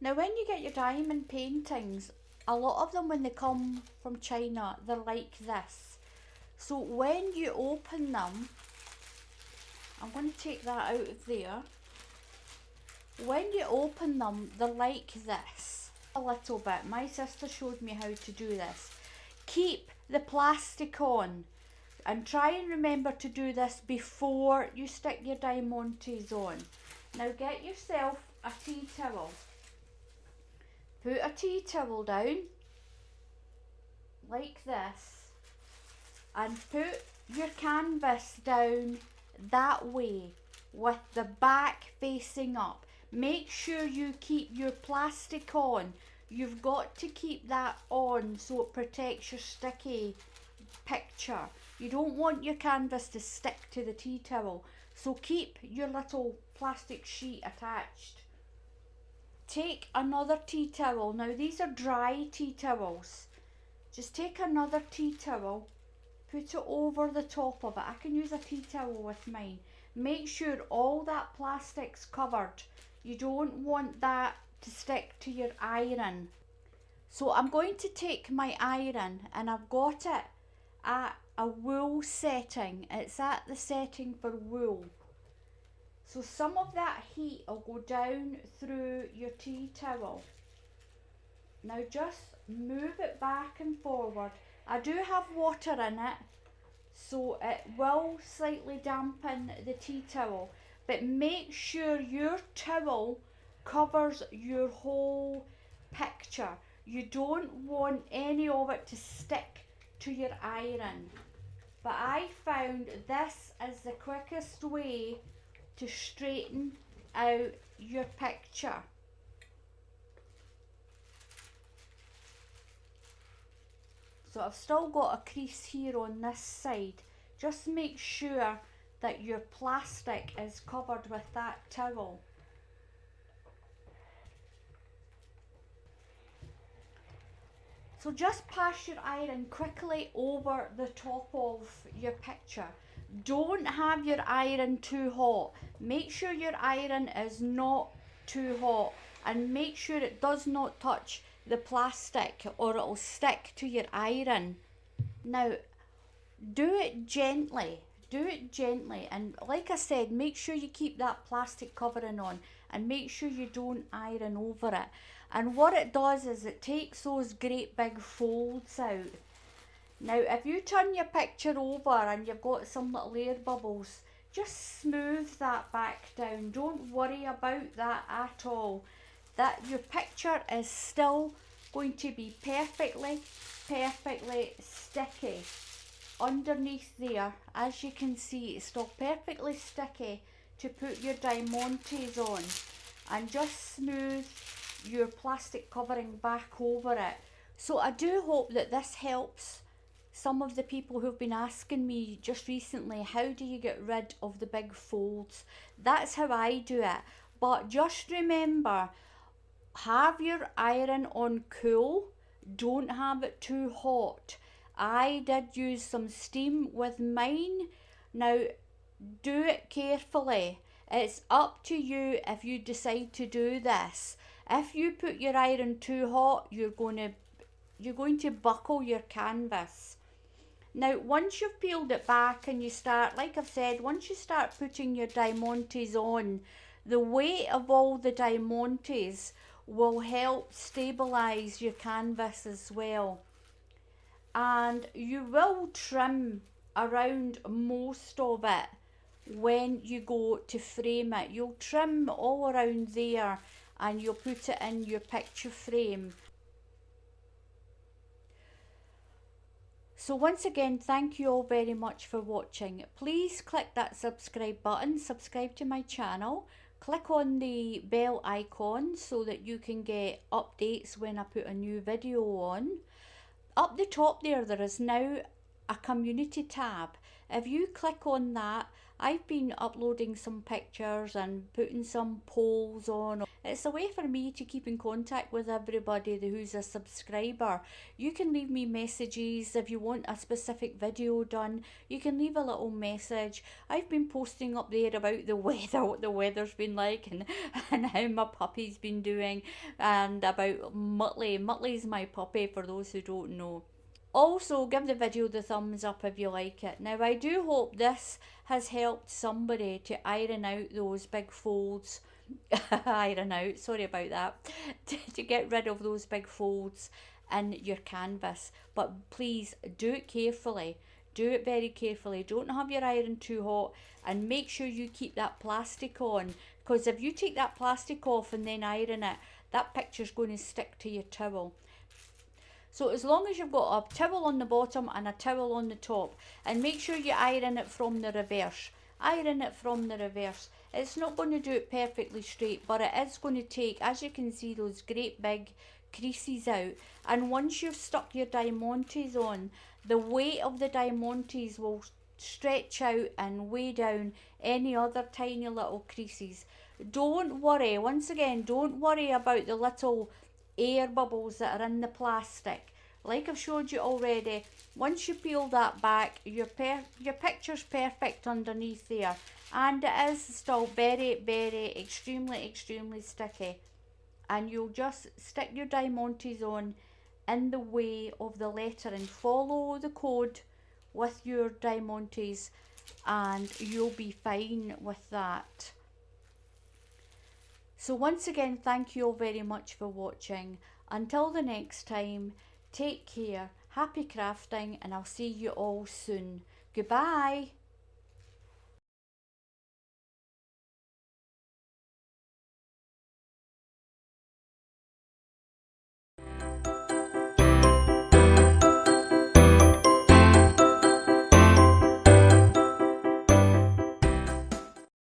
Now when you get your diamond paintings, a lot of them when they come from China, they're like this. So when you open them, I'm going to take that out of there. When you open them, they're like this. A little bit. My sister showed me how to do this. Keep the plastic on and try and remember to do this before you stick your diamantes on. Now get yourself a tea towel. Put a tea towel down like this and put your canvas down that way with the back facing up. Make sure you keep your plastic on. You've got to keep that on so it protects your sticky picture. You don't want your canvas to stick to the tea towel, so keep your little plastic sheet attached. Take another tea towel. Now these are dry tea towels. Just take another tea towel, put it over the top of it. I can use a tea towel with mine. Make sure all that plastic's covered. You don't want that to stick to your iron. So I'm going to take my iron and I've got it at a wool setting. It's at the setting for wool. So some of that heat will go down through your tea towel. Now just move it back and forward. I do have water in it, so it will slightly dampen the tea towel. But make sure your towel covers your whole picture. You don't want any of it to stick to your iron. But I found this is the quickest way to straighten out your picture. So I've still got a crease here on this side. Just make sure that your plastic is covered with that towel. So just pass your iron quickly over the top of your picture. Don't have your iron too hot. Make sure your iron is not too hot and make sure it does not touch the plastic or it'll stick to your iron. Now do it gently. Do it gently, and like I said, make sure you keep that plastic covering on and make sure you don't iron over it. And what it does is it takes those great big folds out. Now if you turn your picture over and you've got some little air bubbles, just smooth that back down. Don't worry about that at all. That your picture is still going to be perfectly sticky. Underneath there, as you can see, it's still perfectly sticky to put your diamantes on, and just smooth your plastic covering back over it. So I do hope that this helps some of the people who've been asking me just recently, how do you get rid of the big folds? That's how I do it. But just remember, have your iron on cool, don't have it too hot. I did use some steam with mine. Now do it carefully. It's up to you if you decide to do this. If you put your iron too hot, you're going to buckle your canvas. Now once you've peeled it back and you start, like I've said, once you start putting your diamantes on, the weight of all the diamantes will help stabilize your canvas as well. And you will trim around most of it when you go to frame it. You'll trim all around there and you'll put it in your picture frame. So once again, thank you all very much for watching. Please click that subscribe button, subscribe to my channel. Click on the bell icon so that you can get updates when I put a new video on. Up the top there is now a community tab. If you click on that, I've been uploading some pictures and putting some polls on. It's a way for me to keep in contact with everybody who's a subscriber. You can leave me messages if you want a specific video done. You can leave a little message. I've been posting up there about the weather, what the weather's been like, and how my puppy's been doing, and about Muttley. Muttley's my puppy, for those who don't know. Also, give the video the thumbs up if you like it. Now, I do hope this has helped somebody to iron out those big folds. Iron out, sorry about that. To get rid of those big folds in your canvas. But please do it carefully. Do it very carefully. Don't have your iron too hot, and make sure you keep that plastic on, because if you take that plastic off and then iron it, that picture's going to stick to your towel. So as long as you've got a towel on the bottom and a towel on the top, and make sure you iron it from the reverse. Iron it from the reverse. It's not going to do it perfectly straight, but it is going to take, as you can see, those great big creases out. And once you've stuck your diamantes on, the weight of the diamantes will stretch out and weigh down any other tiny little creases. Don't worry, once again, don't worry about the little air bubbles that are in the plastic. Like I've showed you already, once you peel that back, your picture's perfect underneath there, and it is still very, very, extremely sticky. And you'll just stick your diamantes on in the way of the letter and follow the code with your diamantes, and you'll be fine with that. So once again, thank you all very much for watching. Until the next time, take care, happy crafting, and I'll see you all soon. Goodbye.